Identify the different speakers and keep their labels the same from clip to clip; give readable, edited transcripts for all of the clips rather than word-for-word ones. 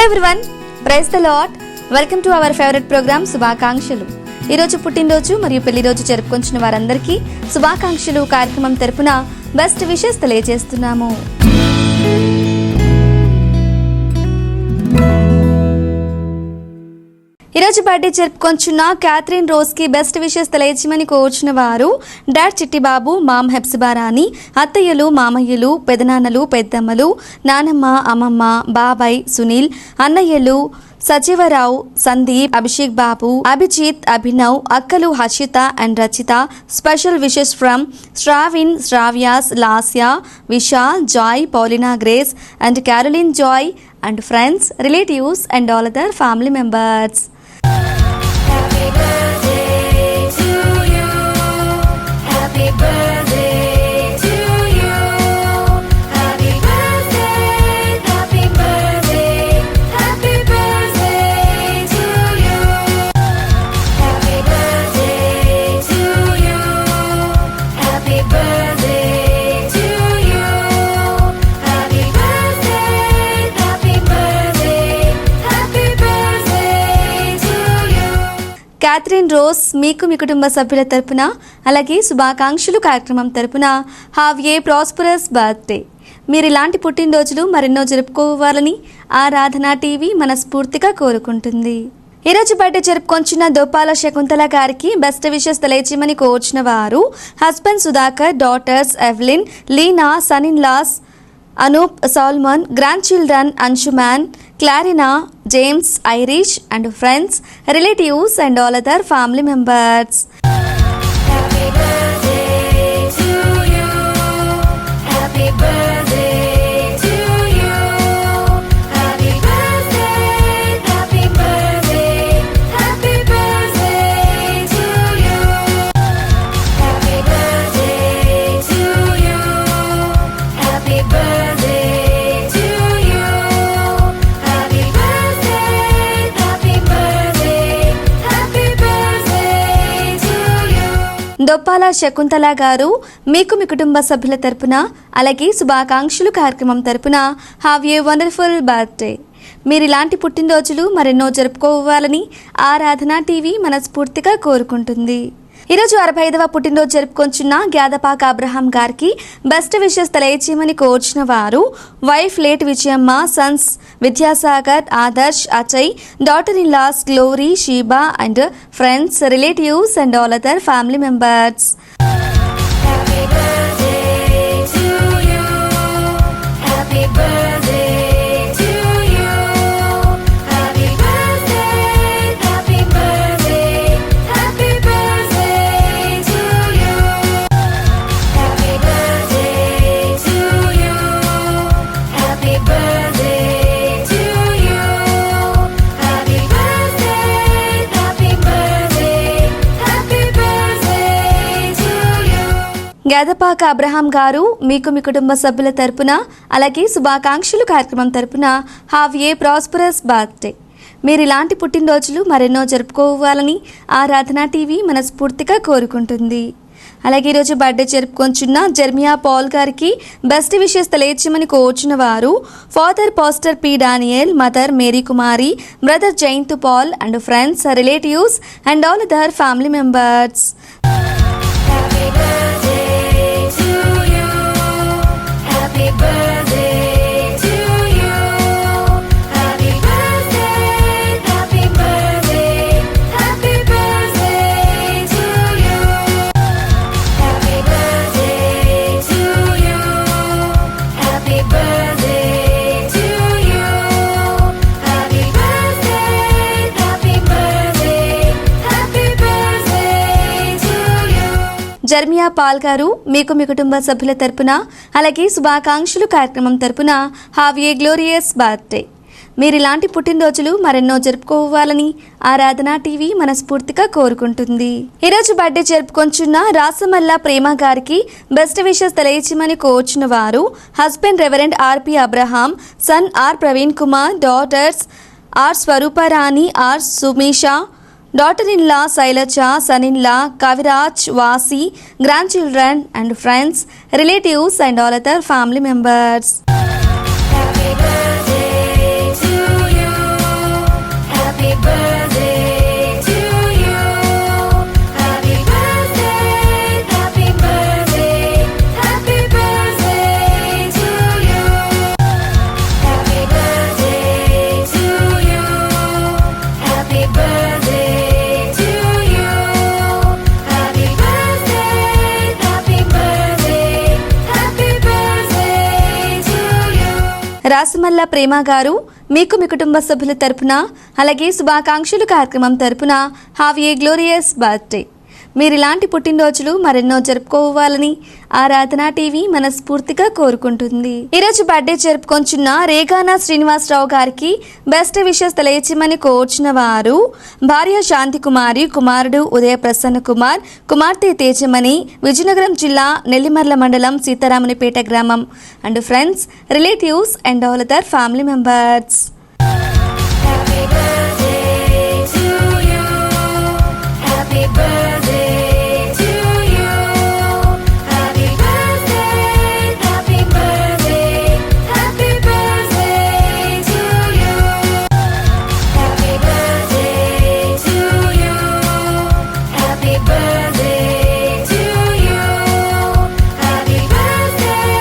Speaker 1: Everyone, praise the lord. Welcome to our favourite programme శుభాకాంక్షలు. ఈరోజు పుట్టినరోజు మరియు పెళ్లి రోజు జరుపుకొంచిన వారందరికీ శుభాకాంక్షలు కార్యక్రమం తరపున బెస్ట్ విషెస్ తెలియజేస్తున్నాము. ఈరోజు బర్త్డే జరుపుకొంచున్న క్యాథరిన్ రోజ్కి బెస్ట్ విషెస్ తెలియజేయమని కోరుచున్న వారు డాడ్ చిట్టిబాబు, మామ్ హెప్సిబారాణి, అత్తయ్యలు, మామయ్యలు, పెదనాన్నలు, పెద్దమ్మలు, నానమ్మ, అమ్మమ్మ, బాబాయ్, సునీల్, అన్నయ్యలు సజీవరావు, సందీప్, అభిషేక్ బాబు, అభిజిత్, అభినవ్, అక్కలు Harshitha and Rachitha. Special wishes from Shravin, Sravyas, Lasya, Vishal, Joy, Paulina, Grace and Caroline Joy and friends, relatives and all other family members.
Speaker 2: Happy birthday to you. Happy birthday to you. Happy birthday, happy birthday, happy birthday to you. Happy birthday to you. Happy birthday to you. Happy birthday, happy birthday, happy birthday to you.
Speaker 1: Catherine Rose మీకు మీ కుటుంబ సభ్యుల తరపున అలాగే శుభాకాంక్షలు కార్యక్రమం తరపున have a prosperous birthday. మీరు ఇలాంటి పుట్టినరోజులు మరెన్నో జరుపుకోవాలని ఆరాధన టీవీ మనస్ఫూర్తిగా కోరుకుంటుంది. ఈరోజు బర్త్డే జరుపుకొంచున్న దోపాల శకుంతల గారికి బెస్ట్ విషెస్ తెలియజేయమని కోరుచున్న వారు husband Sudhakar, daughters Evelyn, Leena, son in law Anoop, Solomon, grandchildren Anshuman, Clarina, James, Irish and friends, relatives and all other family members.
Speaker 2: Happy birthday to you. Happy birthday to you. Happy birthday, happy birthday, happy birthday to you. Happy birthday to you. Happy birthday to you. Happy birthday, happy birthday, happy birthday to you.
Speaker 1: Doppala Shakuntala గారు మీకు మీ కుటుంబ సభ్యుల తరపున అలాగే శుభాకాంక్షలు కార్యక్రమం తరపున హావ్ ఏ వండర్ఫుల్ బర్త్డే. మీరు ఇలాంటి పుట్టినరోజులు మరెన్నో జరుపుకోవాలని ఆరాధన టీవీ మనస్ఫూర్తిగా కోరుకుంటుంది. ఈరోజు 65వ పుట్టినరోజు జరుపుకొంచున్న గ్యాదపాక అబ్రహాం గారికి బెస్ట్ విషెస్ తెలియజేయమని కోరుచున్న వారు wife late Vijayamma, sons Vidyasagar, Adarsh, Ajay, daughter in laws Glory, Sheeba and friends, relatives and all other family members.
Speaker 2: Happy birthday to you. Happy birthday to you. Happy birthday, happy birthday, happy birthday to you. Happy birthday to you. Happy birthday to you. Happy birthday, happy birthday, happy birthday to you.
Speaker 1: Gyadapaka Abraham గారు మీకు మీ కుటుంబ సభ్యుల తరపున అలాగే శుభాకాంక్షలు కార్యక్రమం తరపున హావ్ ఏ ప్రాస్పరస్ బర్త్డే. మీరు ఇలాంటి పుట్టినరోజులు మరెన్నో జరుపుకోవాలని ఆరాధన టీవీ మనస్ఫూర్తిగా కోరుకుంటుంది. అలాగే ఈరోజు బర్త్డే జరుపుకొంచున్న జెర్మియా పాల్ గారికి బెస్ట్ విషెస్ తెలియజేయమని కోరుచున్న వారు father pastor P Daniel, mother Mary Kumari, brother Jaintu Paul and friends, relatives and all other family members.
Speaker 2: Happy birthday to you. Happy birthday to you. Happy birthday, happy birthday, happy birthday to you. Happy birthday to you. Happy birthday to you. Happy birthday, happy birthday, happy birthday to you.
Speaker 1: Jeremiah Paul గారు మీకు మీ కుటుంబ సభ్యుల తరపున అలాగే శుభాకాంక్షలు కార్యక్రమం తరపున హావ్ ఏ గ్లోరియస్ బర్త్డే. మీరు ఇలాంటి పుట్టినరోజులు మరెన్నో జరుపుకోవాలని ఆరాధన టీవీ మనస్ఫూర్తిగా కోరుకుంటుంది. ఈరోజు బర్త్డే జరుపుకొంచున్న రాసమల్ల ప్రేమ గారికి బెస్ట్ విషెస్ తెలియజేయమని కోరుచున్న వారు husband reverend RP Abraham, son R Praveen Kumar, daughters R Swaruparani, R Sumeesha, daughter-in-law Sailaja, son-in-law Kaviraj, Vasi, grandchildren and friends, relatives and all other family members.
Speaker 2: Happy birthday to you.
Speaker 1: Rasamalla Prema గారు మీకు మీ కుటుంబ సభ్యుల తరపున అలాగే శుభాకాంక్షలు కార్యక్రమం తరపున హ్యావ్ ఏ గ్లోరియస్ బర్త్డే. మీరు ఇలాంటి పుట్టినరోజులు మరెన్నో జరుపుకోవాలని ఆరాధన టీవీ మనస్ఫూర్తిగా కోరుకుంటుంది. ఈరోజు బర్త్డే జరుపుకొంచున్న రేగానా శ్రీనివాసరావు గారికి బెస్ట్ విషెస్ తెలియచేయమని కోరుచున్న వారు భార్య శాంతి కుమారి, కుమారుడు ఉదయ ప్రసన్న కుమార్, కుమార్తె తేజమణి, విజయనగరం జిల్లా నెల్లిమర్ల మండలం సీతారామునిపేట గ్రామం and friends, relatives and all other family members.
Speaker 2: Happy birthday to you. Happy birthday to you. Happy birthday, happy birthday, happy birthday to you. Happy birthday to you. Happy birthday to you. Happy birthday,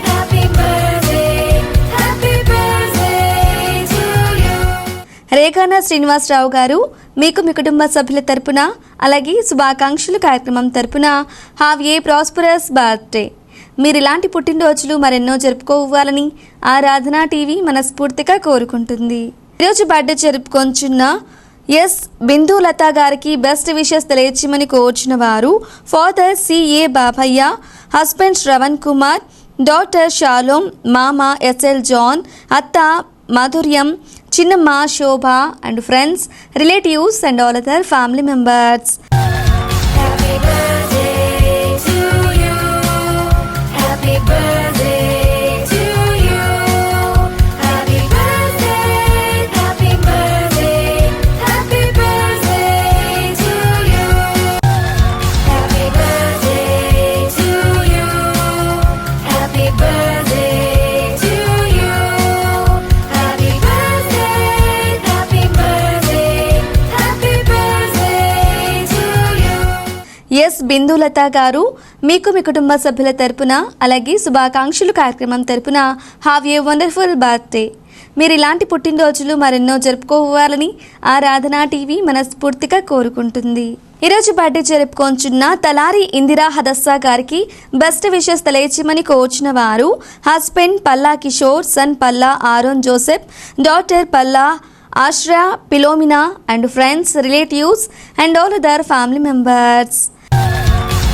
Speaker 2: happy birthday, happy birthday to you.
Speaker 1: Regana Srinivasarao గారు మీకు మీ కుటుంబ సభ్యుల తరపున అలాగే శుభాకాంక్షలు కార్యక్రమం తరపున హ్యావ్ ఏ ప్రాస్పరస్ బర్త్డే. మీరు ఇలాంటి పుట్టినరోజులు మరెన్నో జరుపుకోవాలని ఆరాధన టీవీ మనస్ఫూర్తిగా కోరుకుంటుంది. ఈరోజు బర్త్డే జరుపుకొంచున్న ఎస్ బిందులత గారికి బెస్ట్ విషెస్ తెలియచేయమని కోరుచున్న వారు father CA Babayya, husband Sravan Kumar, daughter Shalom, మామ ఎస్ఎల్ జాన్, అత్త మాధుర్యం, చిన్నమ్మ Shobha and friends, relatives and all other family members.
Speaker 2: Happy birthday to you. Happy birthday to you. Happy birthday, happy birthday, happy birthday to you. Happy birthday to you. Happy birthday to you. Happy birthday, happy birthday, happy birthday to you.
Speaker 1: S Bindulatha గారు మీకు మీ కుటుంబ సభ్యుల తరపున అలాగే శుభాకాంక్షలు కార్యక్రమం తరపున హ్యావ్ ఏ వండర్ఫుల్ బర్త్డే. మీరు ఇలాంటి పుట్టినరోజులు మరెన్నో జరుపుకోవాలని ఆరాధన టీవీ మనస్ఫూర్తిగా కోరుకుంటుంది. ఈరోజు బర్త్డే జరుపుకొంచున్న తలారి ఇందిరా హదస్సా గారికి బెస్ట్ విషెస్ తెలియచేయమని కోరుచున్న వారు husband Palla Kishore, son Palla Aaron Joseph, daughter Palla Ashraya Philomena and friends, relatives and all other family members.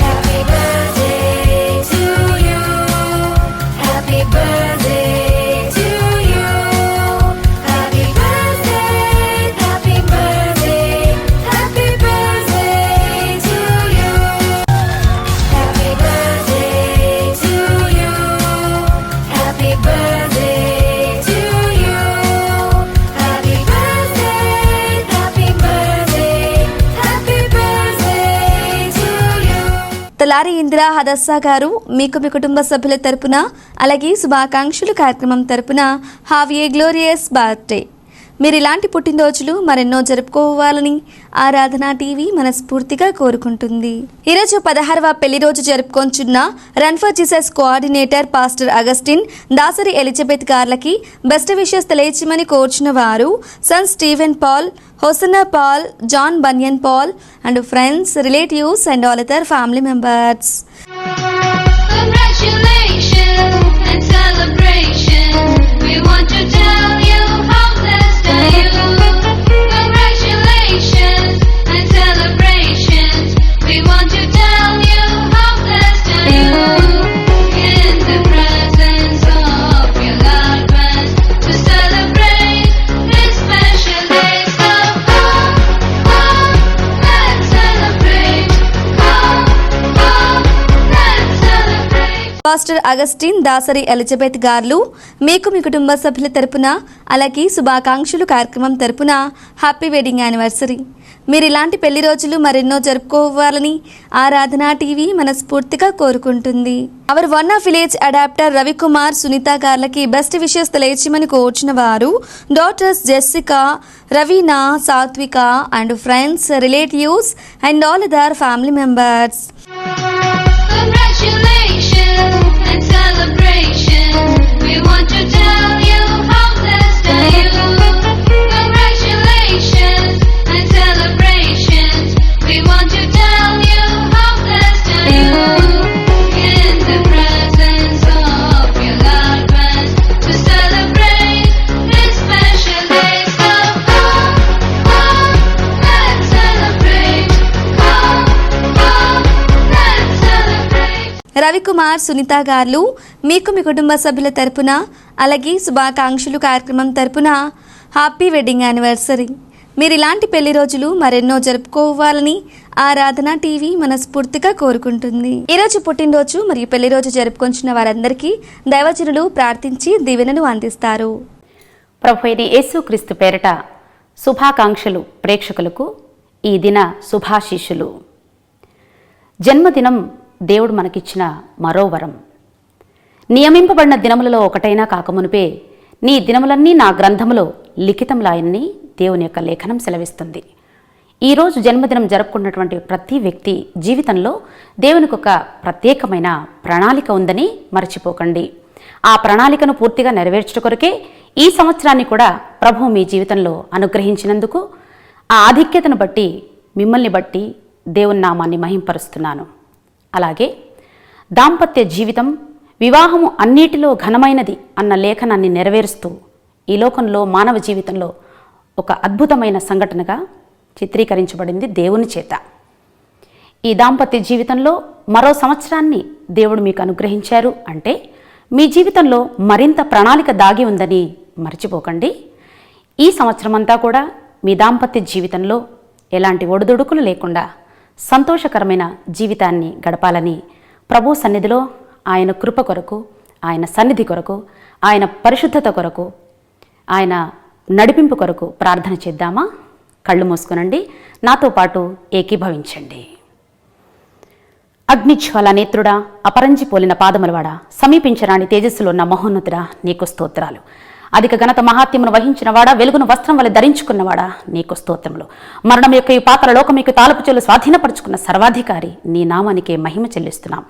Speaker 2: Happy birthday to you. Happy birthday to you. Happy birthday, happy birthday, happy birthday to you. Happy birthday to you. Happy birthday to you. Happy birthday, happy birthday, happy birthday to you.
Speaker 1: Talari Indira Hadassah గారు మీకు మీ కుటుంబ సభ్యుల తరపున అలాగే శుభాకాంక్షలు కార్యక్రమం తరపున హ్యావ్ ఏ గ్లోరియస్ బర్త్డే. మీరు ఇలాంటి పుట్టినరోజులు మరెన్నో జరుపుకోవాలని ఆరాధన టీవీ మనస్ఫూర్తిగా కోరుకుంటుంది. ఈరోజు 16వ పెళ్లి రోజు జరుపుకొంచున్న run for Jesus coordinator pastor Augustine, Dasari Elizabeth గార్లకి బెస్ట్ విషెస్ తెలియచేయమని కోరుచున్న వారు son Steven Paul, Hosanna Paul, John Bunyan Paul and friends, relatives and all other family members.
Speaker 3: Congratulations and celebration. We want to tell you how blessed are you. Congratulations and celebrations. We want to tell you how blessed are you. In the presence of your loved ones to celebrate this special day. So come, let's celebrate. Come, let's celebrate.
Speaker 1: Pastor Augustine, Dasari Elizabeth గార్లు మీకు మీ కుటుంబ సభ్యుల తరపున అలాగే శుభాకాంక్షలు కార్యక్రమం తరపున హ్యాపీ వెడ్డింగ్ యానివర్సరీ. మీరు ఇలాంటి పెళ్లి రోజులు మరెన్నో జరుపుకోవాలని ఆరాధన టీవీ మనస్ఫూర్తిగా కోరుకుంటుంది. Our one of village adopter Ravikumar, Sunitha గార్లకి బెస్ట్ విషెస్ తెలియచేయమని కోరుచున్న వారు daughters Jessica, Raveena, Satvika and friends, relatives and all other family members.
Speaker 3: Congratulations and celebration. We want to tell you how blessed are you. Congratulations and celebrations. We want to tell you how blessed are you. In the presence of your loved ones to celebrate.
Speaker 1: Kumar Sunitha గారు మీకు మీ కుటుంబ సభ్యుల తరపున అలాగే శుభాకాంక్షలు కార్యక్రమం తరపున హ్యాపీ వెడ్డింగ్ యానివర్సరీ. మీరు ఇలాంటి పెళ్లి రోజులు మరెన్నో జరుపుకోవాలని ఆరాధన టీవీ మనస్ఫూర్తిగా కోరుకుంటుంది. ఈరోజు పుట్టినరోజు మరియు పెళ్లి రోజు జరుపుకొంచిన వారందరికీ దైవజనులు ప్రార్థించి దీవెనలు అందిస్తారు.
Speaker 4: ప్రభు అయిన యేసుక్రీస్తు పేరట శుభాకాంక్షలు ప్రేక్షకులకు. ఈ దిన శుభాశీస్సులు. జన్మదినం దేవుడు మనకిచ్చిన మరో వరం. నియమింపబడిన దినములలో ఒకటైనా కాకమునుపే నీ దినములన్నీ నా గ్రంథములో లిఖితంలాయని దేవుని యొక్క లేఖనం సెలవిస్తుంది. ఈరోజు జన్మదినం జరుపుకున్నటువంటి ప్రతి వ్యక్తి జీవితంలో దేవునికి ఒక ప్రత్యేకమైన ప్రణాళిక ఉందని మర్చిపోకండి. ఆ ప్రణాళికను పూర్తిగా నెరవేర్చుట కొరకే ఈ సంవత్సరాన్ని కూడా ప్రభువు మీ జీవితంలో అనుగ్రహించినందుకు ఆ ఆధిక్యతను బట్టి మిమ్మల్ని బట్టి దేవుని నామాన్ని మహింపరుస్తున్నాను. అలాగే దాంపత్య జీవితం వివాహము అన్నిటిలో ఘనమైనది అన్న లేఖనాన్ని నెరవేరుస్తూ ఈ లోకంలో మానవ జీవితంలో ఒక అద్భుతమైన సంఘటనగా చిత్రీకరించబడింది దేవుని చేత. ఈ దాంపత్య జీవితంలో మరో సంవత్సరాన్ని దేవుడు మీకు అనుగ్రహించారు అంటే మీ జీవితంలో మరింత ప్రణాళిక దాగి ఉందని మర్చిపోకండి. ఈ సంవత్సరం అంతా కూడా మీ దాంపత్య జీవితంలో ఎలాంటి ఒడిదుడుకులు లేకుండా సంతోషకరమైన జీవితాన్ని గడపాలని ప్రభు సన్నిధిలో ఆయన కృప కొరకు, ఆయన సన్నిధి కొరకు, ఆయన పరిశుద్ధత కొరకు, ఆయన నడిపింపు కొరకు ప్రార్థన చేద్దామా? కళ్ళు మూసుకునండి, నాతో పాటు ఏకీభవించండి. అగ్నిజ్వాల నేత్రుడా, అపరంజి పోలిన పాదములవాడా, సమీపించరాని తేజస్సులో ఉన్న మహోన్నతుడా, నీకు స్తోత్రాలు. అధిక ఘనత మహాత్యమును వహించినవాడా, వెలుగును వస్త్రం వల్ల ధరించుకున్నవాడా, నీకు స్తోత్రములు. మరణం యొక్క ఈ పాతల లోకం యొక్క తాలపు చెల్లు స్వాధీనపరుచుకున్న సర్వాధికారి, నీ నామానికే మహిమ చెల్లిస్తున్నాం.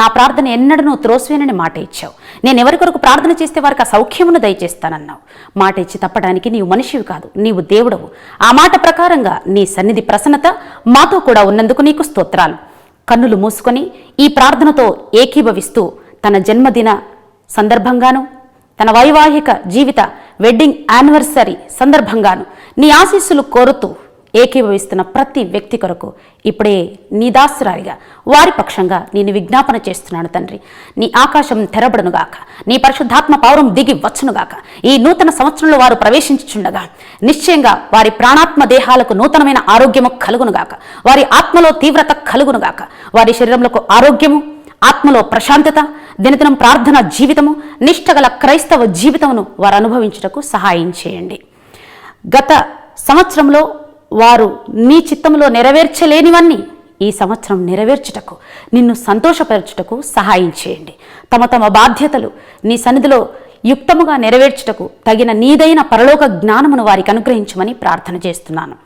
Speaker 4: నా ప్రార్థన ఎన్నడనూ త్రోసివేనని మాట ఇచ్చావు. నేను ఎవరి కొరకు ప్రార్థన చేస్తే వారికి ఆ సౌఖ్యమును దయచేస్తానన్నావు. మాట ఇచ్చి తప్పడానికి నీవు మనిషివి కాదు, నీవు దేవుడవు. ఆ మాట ప్రకారంగా నీ సన్నిధి ప్రసన్నత మాతో కూడా ఉన్నందుకు నీకు స్తోత్రాలు. కన్నులు మూసుకొని ఈ ప్రార్థనతో ఏకీభవిస్తూ తన జన్మదిన సందర్భంగాను, తన వైవాహిక జీవిత వెడ్డింగ్ యానివర్సరీ సందర్భంగాను నీ ఆశీస్సులు కోరుతూ ఏకీభవిస్తున్న ప్రతి వ్యక్తి కొరకు ఇప్పుడే నీ దాసురాలిగా వారి పక్షంగా నేను విజ్ఞాపన చేస్తున్నాను తండ్రి. నీ ఆకాశం తెరబడునుగాక, నీ పరిశుద్ధాత్మ పౌరం దిగి వచ్చునుగాక. ఈ నూతన సంవత్సరంలో వారు ప్రవేశించుచుండగా నిశ్చయంగా వారి ప్రాణాత్మ దేహాలకు నూతనమైన ఆరోగ్యము కలుగునుగాక, వారి ఆత్మలో తీవ్రత కలుగునుగాక, వారి శరీరంలో ఆరోగ్యము, ఆత్మలో ప్రశాంతత, దినదినం ప్రార్థన జీవితము, నిష్ఠగల క్రైస్తవ జీవితమును వారు అనుభవించుటకు సహాయం చేయండి. గత సంవత్సరంలో వారు నీ చిత్తంలో నెరవేర్చలేనివన్నీ ఈ సంవత్సరం నెరవేర్చుటకు, నిన్ను సంతోషపరచుటకు సహాయం చేయండి. తమ తమ బాధ్యతలు నీ సన్నిధిలో యుక్తముగా నెరవేర్చుటకు తగిన నీదైన పరలోక జ్ఞానమును వారికి అనుగ్రహించమని ప్రార్థన చేస్తున్నాను.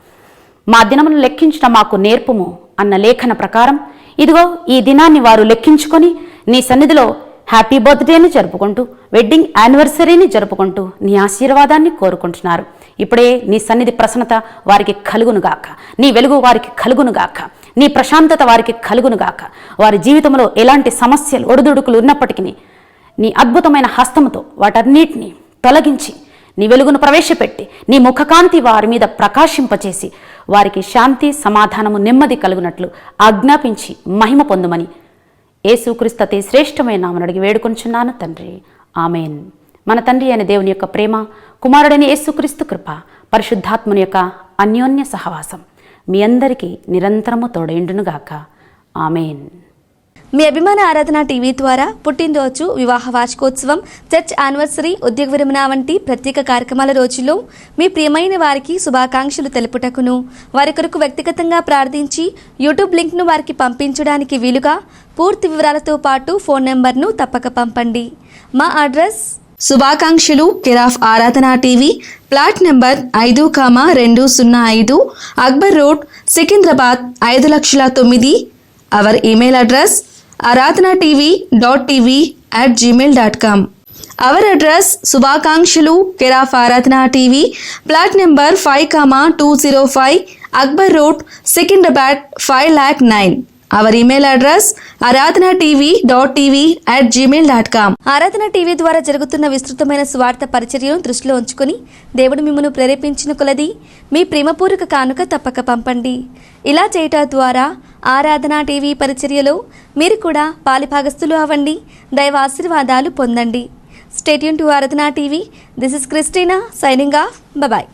Speaker 4: మా దినమును లెక్కించట మాకు నేర్పుము అన్న లేఖన ప్రకారం ఇదిగో ఈ దినాన్ని వారు లెక్కించుకొని నీ సన్నిధిలో హ్యాపీ బర్త్డేని జరుపుకుంటూ, వెడ్డింగ్ యానివర్సరీని జరుపుకుంటూ నీ ఆశీర్వాదాన్ని కోరుకుంటున్నారు. ఇప్పుడే నీ సన్నిధి ప్రసన్నత వారికి కలుగునుగాక, నీ వెలుగు వారికి కలుగునుగాక, నీ ప్రశాంతత వారికి కలుగునుగాక. వారి జీవితంలో ఎలాంటి సమస్యలు, ఒడిదుడుకులు ఉన్నప్పటికీ నీ అద్భుతమైన హస్తముతో వాటన్నిటిని తొలగించి నీ వెలుగును ప్రవేశపెట్టి నీ ముఖకాంతి వారి మీద ప్రకాశింపచేసి వారికి శాంతి, సమాధానము, నెమ్మది కలుగునట్లు ఆజ్ఞాపించి మహిమ పొందుమని యేసుక్రీస్తు అతి శ్రేష్టమైన నామమున అడిగి వేడుకొంచున్నాను తండ్రి, ఆమెన్. మన తండ్రి అయిన దేవుని యొక్క ప్రేమ, కుమారుడైన యేసుక్రీస్తు కృప, పరిశుద్ధాత్మని యొక్క అన్యోన్య సహవాసం మీ అందరికీ నిరంతరము తోడైండునుగాక. ఆమెన్.
Speaker 1: మీ అభిమాన ఆరాధన టీవీ ద్వారా పుట్టినరోజు, వివాహ వార్షికోత్సవం, చర్చ్ యానివర్సరీ, ఉద్యోగ విరమణ వంటి ప్రత్యేక కార్యక్రమాల రోజుల్లో మీ ప్రియమైన వారికి శుభాకాంక్షలు తెలుపుటకును, వారి కొరకు వ్యక్తిగతంగా ప్రార్థించి యూట్యూబ్ లింక్ను వారికి పంపించడానికి వీలుగా పూర్తి వివరాలతో పాటు ఫోన్ నెంబర్ను తప్పక పంపండి. మా అడ్రస్ శుభాకాంక్షలు కేర్ ఆఫ్ ఆరాధన TV, plot number 5,205, Akbar road, Secunderabad 5,09,000. Hour email address aradhanatv.tv@gmail.com. Our address శుభాకాంక్షలు కేర్ ఆఫ్ ఆరాధన TV, plot number 5,205, Akbar road, Secunderabad 5,09,000. Hour email address aradhanatv.tv@gmail.com. ఆరాధన టీవీ ద్వారా జరుగుతున్న విస్తృతమైన స్వార్థ పరిచర్యను దృష్టిలో ఉంచుకుని దేవుడు మిమ్మల్ని ప్రేరేపించిన కొలది మీ ప్రేమపూర్వక కానుక తప్పక పంపండి. ఇలా చేయటం ద్వారా ఆరాధన టీవీ పరిచర్యలో మీరు కూడా పాలిభాగస్తులు అవ్వండి. దైవ ఆశీర్వాదాలు పొందండి. Stay tune to Aradhana TV. This is Christina signing off. Bye.